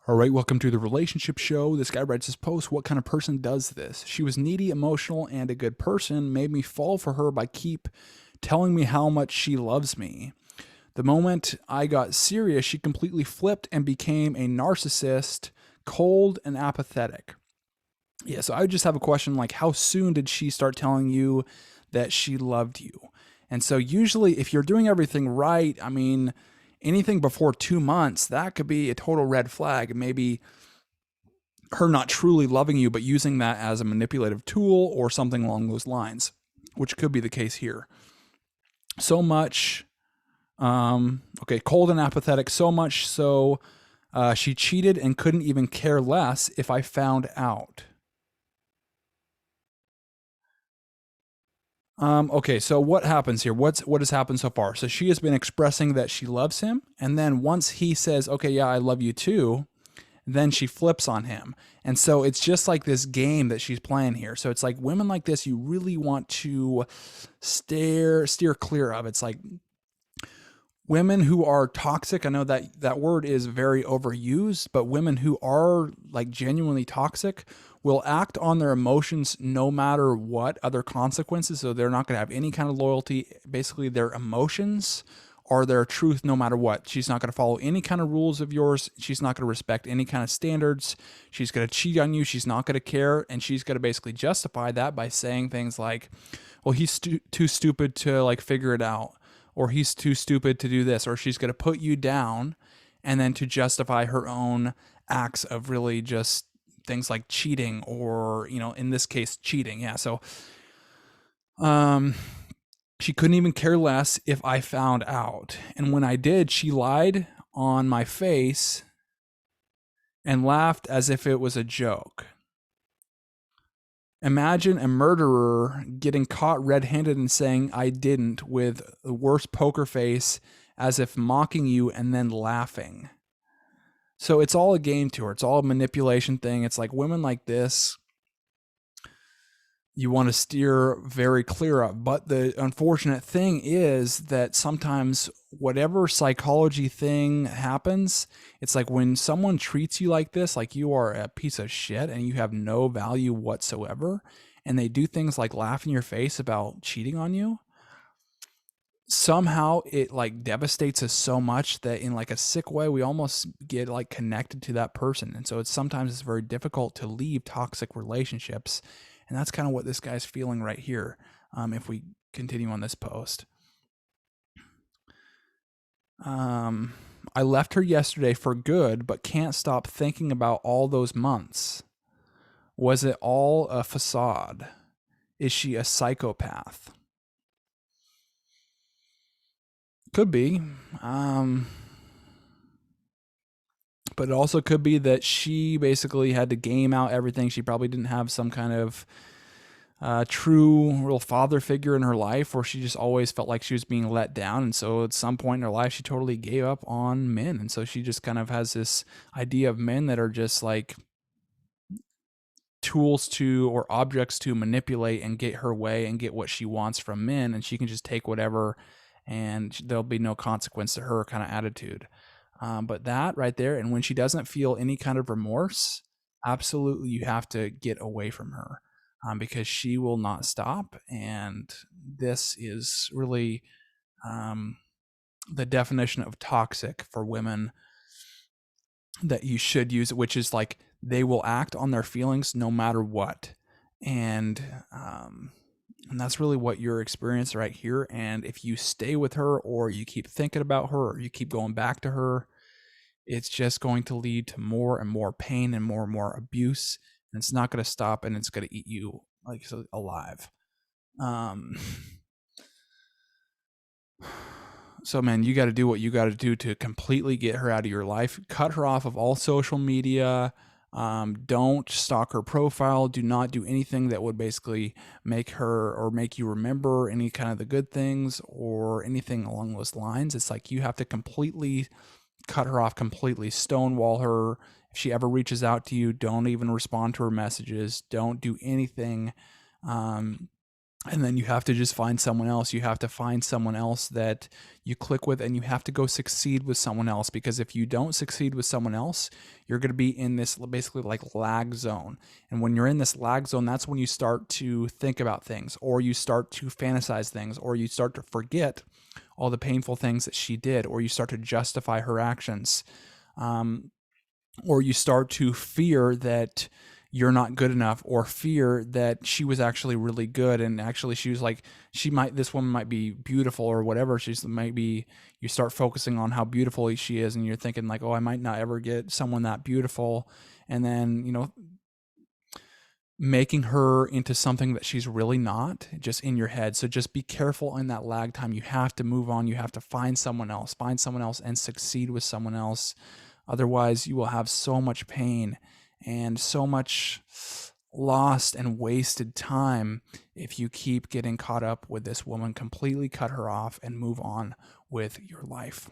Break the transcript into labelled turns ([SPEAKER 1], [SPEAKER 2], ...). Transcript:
[SPEAKER 1] All right, welcome to the relationship show. This guy writes this post. What kind of person does this? She was needy, emotional, and a good person, made me fall for her by keep telling me how much she loves me. The moment I got serious, she completely flipped and became a narcissist, cold and apathetic. Yeah, so I would just have a question like, how soon did she start telling you that she loved you? And so, usually, if you're doing everything right, I mean, anything before 2 months, that could be a total red flag. Maybe her not truly loving you, but using that as a manipulative tool or something along those lines, which could be the case here. So much, okay, cold and apathetic, so much so she cheated and couldn't even care less if I found out. Okay, so what happens here? What has happened so far? So she has been expressing that she loves him, and then once he says, "Okay, yeah, I love you too," then she flips on him. And so it's just like this game that she's playing here. So it's like women like this you really want to steer clear of. It's like women who are toxic. I know that that word is very overused, but women who are like genuinely toxic will act on their emotions no matter what other consequences. So they're not going to have any kind of loyalty. Basically, their emotions are their truth no matter what. She's not going to follow any kind of rules of yours. She's not going to respect any kind of standards. She's going to cheat on you. She's not going to care. And she's going to basically justify that by saying things like, well, he's too stupid to like figure it out, or he's too stupid to do this, or she's going to put you down and then to justify her own acts of really just things like cheating, or in this case cheating. Yeah, so um she couldn't even care less if I found out, and when I did, she lied on my face and laughed as if it was a joke. Imagine a murderer getting caught red-handed and saying I didn't, with the worst poker face, as if mocking you and then laughing. So it's all a game to her. It's all a manipulation thing. It's like women like this you want to steer very clear of. But the unfortunate thing is that sometimes whatever psychology thing happens, it's like when someone treats you like this, like you are a piece of shit and you have no value whatsoever, and they do things like laugh in your face about cheating on you, somehow it like devastates us so much that in like a sick way we almost get like connected to that person. And so it's very difficult to leave toxic relationships, and that's kind of what this guy's feeling right here. If we continue on this post, I left her yesterday for good but can't stop thinking about all those months. Was it all a facade? Is she a psychopath? Could be. But it also could be that she basically had to game out everything. She probably didn't have some kind of true, real father figure in her life, or she just always felt like she was being let down. And so at some point in her life, she totally gave up on men. And so she just kind of has this idea of men that are just like tools to or objects to manipulate and get her way and get what she wants from men. And she can just take whatever and there'll be no consequence to her kind of attitude. But that right there, and when she doesn't feel any kind of remorse, absolutely you have to get away from her, because she will not stop. And this is really the definition of toxic for women that you should use, which is like they will act on their feelings no matter what. And that's really what you're experiencing right here. And if you stay with her, or you keep thinking about her, or you keep going back to her, it's just going to lead to more and more pain and more abuse. And it's not going to stop, and it's going to eat you like alive. So man, you got to do what you got to do to completely get her out of your life. Cut her off of all social media. Don't stalk her profile. Do not do anything that would basically make her or make you remember any kind of the good things or anything along those lines. It's like you have to completely cut her off, completely stonewall her. If she ever reaches out to you, don't even respond to her messages. Don't do anything And then you have to just find someone else. You have to find someone else that you click with, and you have to go succeed with someone else, because if you don't succeed with someone else, you're going to be in this basically like lag zone. And when you're in this lag zone, that's when you start to think about things, or you start to fantasize things, or you start to forget all the painful things that she did, or you start to justify her actions, um, or you start to fear that you're not good enough, or fear that she was actually really good, and actually she was like, this woman might be beautiful or whatever, she's might be. You start focusing on how beautiful she is, and you're thinking like, oh, I might not ever get someone that beautiful. And then, making her into something that she's really not, just in your head. So just be careful in that lag time. You have to move on. You have to find someone else, and succeed with someone else. Otherwise, you will have so much pain and so much lost and wasted time if you keep getting caught up with this woman. Completely cut her off and move on with your life.